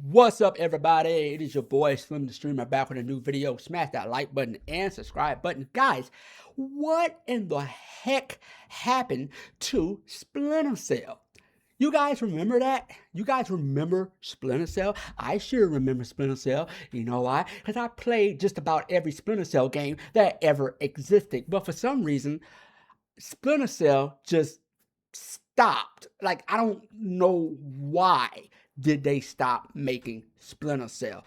What's up, everybody? It is your boy Slim the Streamer back with a new video. Smash that like button and subscribe button. Guys, what in the heck happened to Splinter Cell? You guys remember that? You guys remember Splinter Cell? I sure remember Splinter Cell. You know why? Because I played just about every Splinter Cell game that ever existed. But for some reason, Splinter Cell just stopped. Like, I don't know why did they stop making Splinter Cell.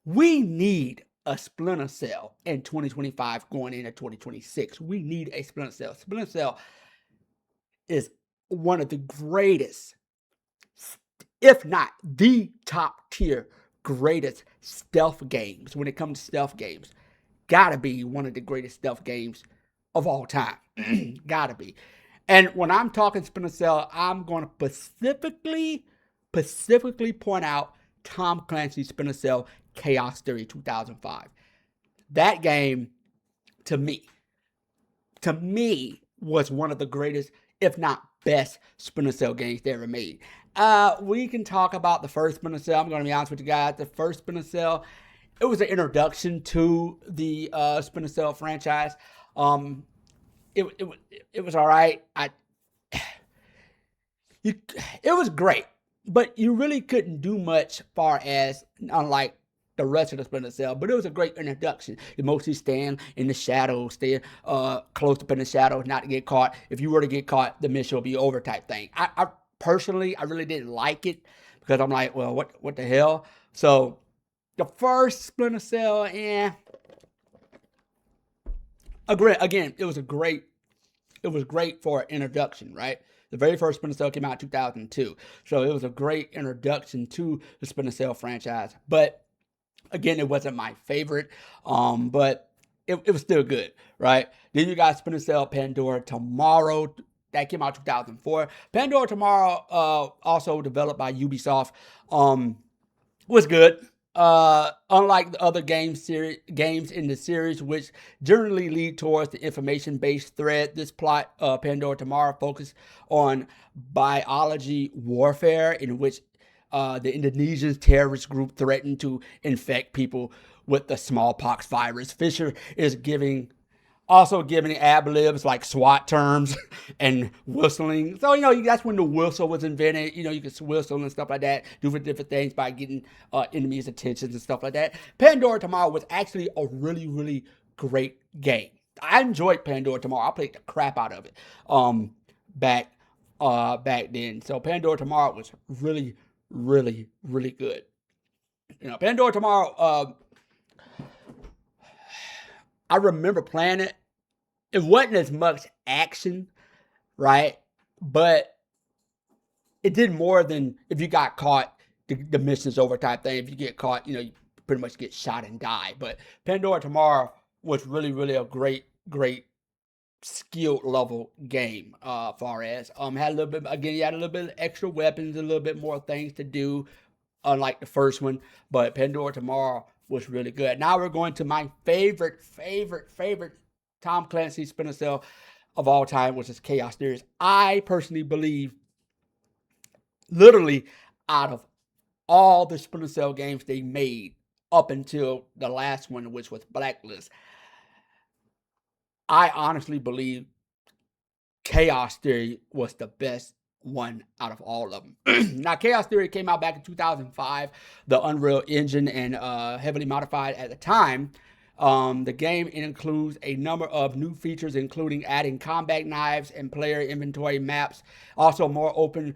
We need a Splinter Cell in 2025 going into 2026. We need a Splinter Cell. Splinter Cell is one of the greatest, if not the top tier greatest stealth games. When it comes to stealth games, gotta be one of the greatest stealth games of all time. Gotta be. And when I'm talking Splinter Cell, I'm going to specifically point out Tom Clancy's Splinter Cell Chaos Theory 2005. That game, to me, was one of the greatest, if not best, Splinter Cell games they ever made. We can talk about the first Splinter Cell. I'm going to be honest with you guys. The first Splinter Cell, it was an introduction to the Splinter Cell franchise. It was all right. It was great, but you really couldn't do much far as, unlike the rest of the Splinter Cell, but it was a great introduction. You mostly stand in the shadows, stay close up in the shadows, not to get caught. If you were to get caught, the mission will be over type thing. I personally, I really didn't like it because I'm like, well, what the hell? So the first Splinter Cell, again, it was great for an introduction, right? The very first Splinter Cell came out in 2002. So it was a great introduction to the Splinter Cell franchise. But again, it wasn't my favorite, but it was still good, right? Then you got Splinter Cell Pandora Tomorrow. That came out in 2004. Pandora Tomorrow, also developed by Ubisoft, was good. Unlike the other games in the series, which generally lead towards the information-based thread, this plot, Pandora Tomorrow, focused on biology warfare, in which the Indonesian terrorist group threatened to infect people with the smallpox virus. Fisher is also giving ad-libs like SWAT terms and whistling. So, that's when the whistle was invented. You could whistle and stuff like that, do different things by getting enemies' attention and stuff like that. Pandora Tomorrow was actually a really, really great game. I enjoyed Pandora Tomorrow. I played the crap out of it back then. So Pandora Tomorrow was really, really, really good. Pandora Tomorrow, I remember playing it. It wasn't as much action, right? But it did more than if you got caught, the mission's over type thing. If you get caught, you pretty much get shot and die. But Pandora Tomorrow was really, really a great skill level game. Far as had a little bit, again, you had a little bit of extra weapons, a little bit more things to do, unlike the first one. But Pandora Tomorrow was really good. Now we're going to my favorite Tom Clancy Splinter Cell of all time, which is Chaos Theory. I personally believe, literally, out of all the Splinter Cell games they made up until the last one, which was Blacklist, I honestly believe Chaos Theory was the best one out of all of them. Now, Chaos Theory came out back in 2005, the Unreal Engine, and heavily modified at the time. The game includes a number of new features, including adding combat knives and player inventory maps. Also, more open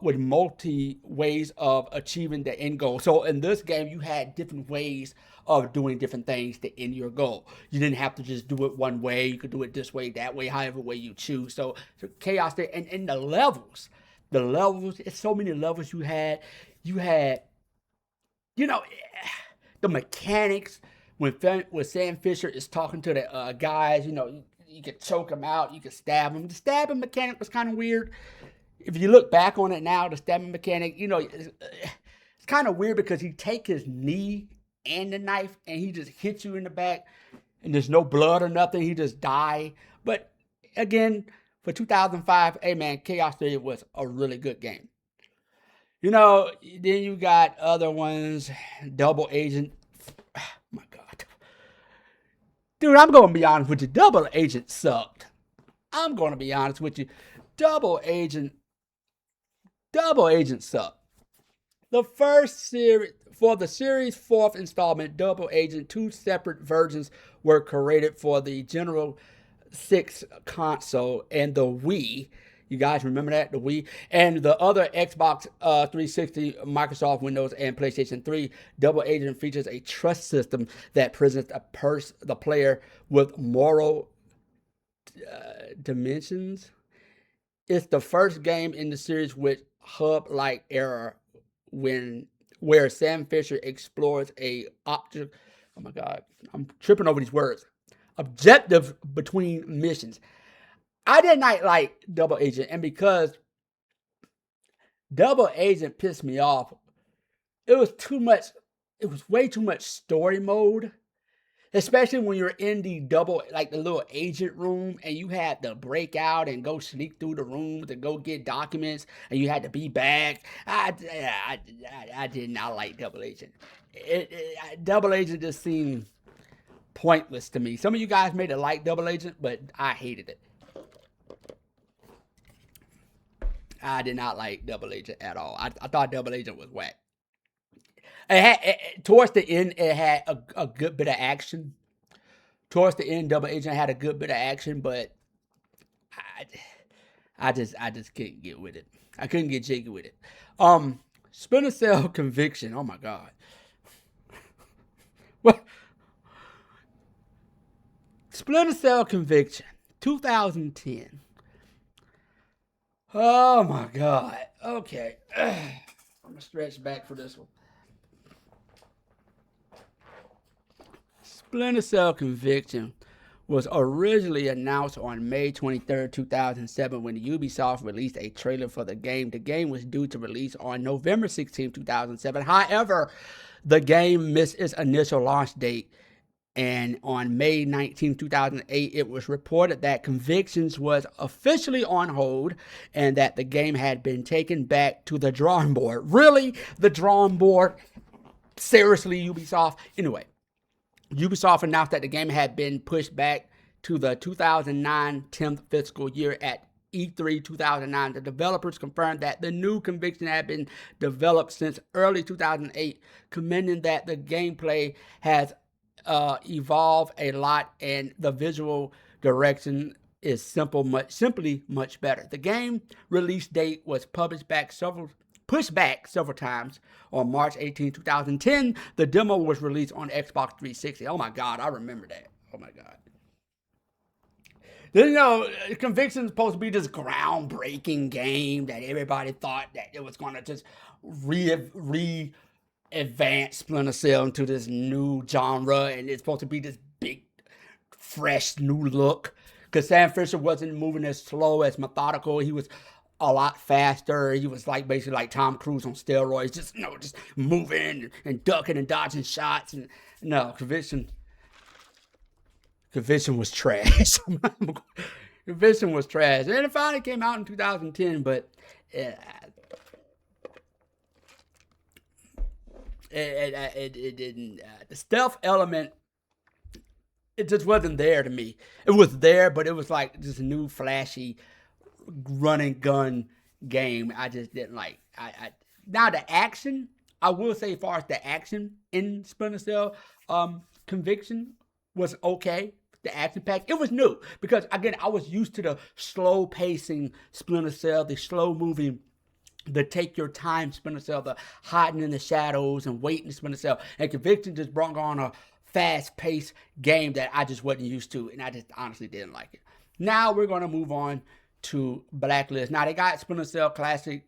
with multi ways of achieving the end goal. So in this game, you had different ways of doing different things to end your goal. You didn't have to just do it one way. You could do it this way, that way, however way you choose. So Chaos Theory, and the levels, it's so many levels you had. You had, the mechanics. When Sam Fisher is talking to the guys, you could choke them out, you could stab them. The stabbing mechanic was kind of weird. If you look back on it now, the stabbing mechanic, it's kind of weird because he take his knee and the knife and he just hits you in the back and there's no blood or nothing. He just die. But again, for 2005, hey man, Chaos Theory was a really good game. Then you got other ones, Double Agent. Oh my God. Dude, I'm going to be honest with you. Double Agent sucked. I'm going to be honest with you. Double Agent, Double Agent sucked. The first series, for the series' fourth installment, Double Agent, two separate versions were created for the General 6 console and the Wii. You guys remember that? The Wii. And the other Xbox 360, Microsoft Windows, and PlayStation 3. Double Agent features a trust system that presents the player with moral dimensions. It's the first game in the series with hub-like era where Sam Fisher explores a object. Oh my God, I'm tripping over these words. Objective between missions. I did not like Double Agent, and because Double Agent pissed me off, it was too much. It was way too much story mode. Especially when you're in the the little agent room, and you had to break out and go sneak through the room to go get documents, and you had to be back. I did not like Double Agent. Double Agent just seemed pointless to me. Some of you guys made it like Double Agent, but I hated it. I did not like Double Agent at all. I thought Double Agent was whack. Towards the end, it had a good bit of action. Towards the end, Double Agent had a good bit of action, but I just couldn't get with it. I couldn't get jiggy with it. Splinter Cell Conviction. Oh my God. What? Splinter Cell Conviction, 2010. Oh my God. Okay. I'm gonna stretch back for this one. Splinter Cell Conviction was originally announced on May 23, 2007 when Ubisoft released a trailer for the game. The game was due to release on November 16, 2007. However, the game missed its initial launch date, and on May 19, 2008, it was reported that Convictions was officially on hold and that the game had been taken back to the drawing board. Really? The drawing board? Seriously, Ubisoft? Anyway. Ubisoft announced that the game had been pushed back to the 2009 10th fiscal year at E3 2009. The developers confirmed that the new Conviction had been developed since early 2008, commenting that the gameplay has evolved a lot and the visual direction is simply much better. The game release date was pushed back several times. On March 18, 2010, the demo was released on Xbox 360. Oh my God, I remember that. Oh my God. Conviction is supposed to be this groundbreaking game that everybody thought that it was going to just advance Splinter Cell into this new genre, and it's supposed to be this big, fresh new look. Because Sam Fisher wasn't moving as slow, as methodical. He was a lot faster. He was basically like Tom Cruise on steroids, just moving and ducking and dodging shots. And Conviction was trash. Conviction was trash, and it finally came out in 2010. But it didn't. The stealth element, it just wasn't there to me. It was there, but it was like this new flashy run and gun game. I just didn't like. Now the action, I will say, as far as the action in Splinter Cell Conviction was okay. The action pack, it was new because again I was used to the slow pacing Splinter Cell, the slow moving, the take your time Splinter Cell, the hiding in the shadows and waiting Splinter Cell. And Conviction just brought on a fast paced game that I just wasn't used to, and I just honestly didn't like it. Now we're gonna move on to Blacklist. Now they got Splinter Cell Classic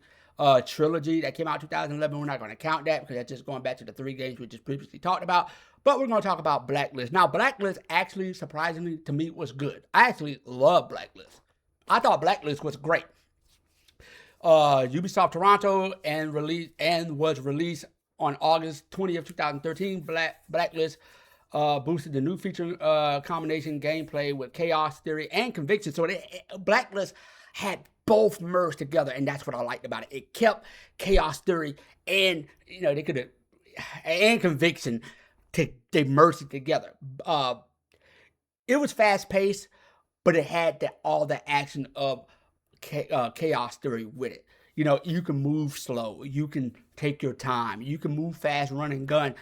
Trilogy that came out in 2011. We're not going to count that because that's just going back to the 3 games we just previously talked about. But we're going to talk about Blacklist. Now Blacklist actually, surprisingly to me, was good. I actually love Blacklist. I thought Blacklist was great. Ubisoft Toronto was released on August 20th, 2013. Blacklist boosted the new feature combination gameplay with chaos theory and conviction. So Blacklist had both merged together, and that's what I liked about it. It kept Chaos Theory and they could have and Conviction they merged it together. It was fast paced, but it had all the action of Chaos Theory with it. You can move slow, you can take your time, you can move fast, run and gun,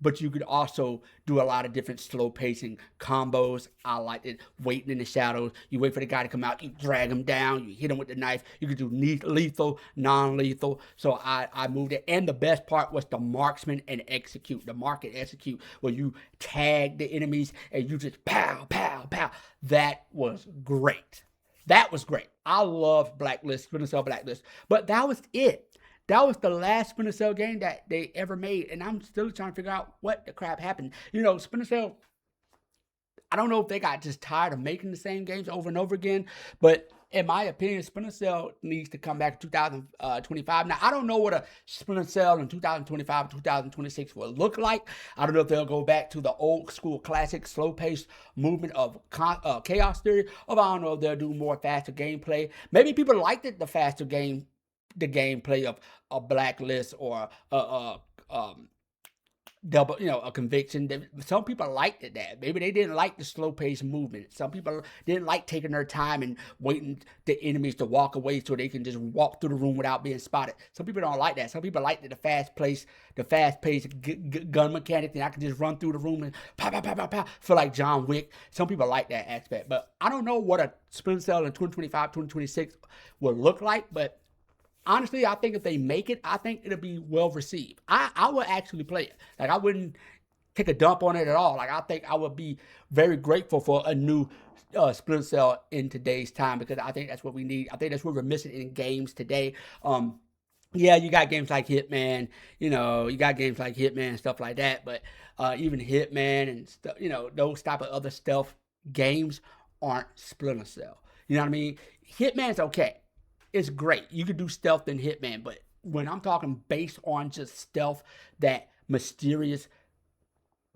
but you could also do a lot of different slow pacing combos. I liked it. Waiting in the shadows. You wait for the guy to come out. You drag him down. You hit him with the knife. You could do lethal, non-lethal. So I moved it. And the best part was the marksman and execute. The mark and execute, where you tag the enemies and you just pow, pow, pow. That was great. That was great. I love Blacklist, Splinter Cell Blacklist. But that was it. That was the last Splinter Cell game that they ever made, and I'm still trying to figure out what the crap happened. Splinter Cell, I don't know if they got just tired of making the same games over and over again, but in my opinion, Splinter Cell needs to come back in 2025. Now, I don't know what a Splinter Cell in 2025, 2026 will look like. I don't know if they'll go back to the old school classic slow-paced movement of Chaos Theory, or I don't know if they'll do more faster gameplay. Maybe people liked it, the faster gameplay of a Blacklist or a Conviction. Some people liked it that. Maybe they didn't like the slow-paced movement. Some people didn't like taking their time and waiting the enemies to walk away so they can just walk through the room without being spotted. Some people don't like that. Some people like the fast-paced gun mechanic, and I can just run through the room and pow, pow, pow, pow, pow, feel like John Wick. Some people like that aspect. But I don't know what a Splinter Cell in 2025, 2026 will look like, but honestly, I think if they make it, I think it'll be well received. I will actually play it. Like, I wouldn't take a dump on it at all. Like, I think I would be very grateful for a new Splinter Cell in today's time, because I think that's what we need. I think that's what we're missing in games today. Yeah, you got games like Hitman, and stuff like that, but even Hitman and stuff, those type of other stealth games aren't Splinter Cell. You know what I mean? Hitman's okay. It's great. You could do stealth in Hitman, but when I'm talking based on just stealth, that mysterious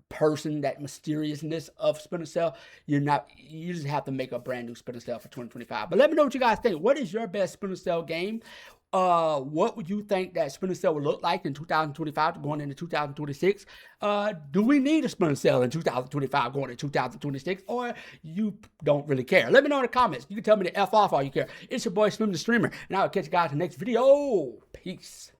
person, that mysteriousness of Splinter Cell, you just have to make a brand new Splinter Cell for 2025. But let me know what you guys think. What is your best Splinter Cell game? What would you think that Splinter Cell would look like in 2025 going into 2026? Do we need a Splinter Cell in 2025 going into 2026, or you don't really care? Let me know in the comments. You can tell me to F off all you care. It's your boy Slim the Streamer, and I'll catch you guys in the next video. Peace.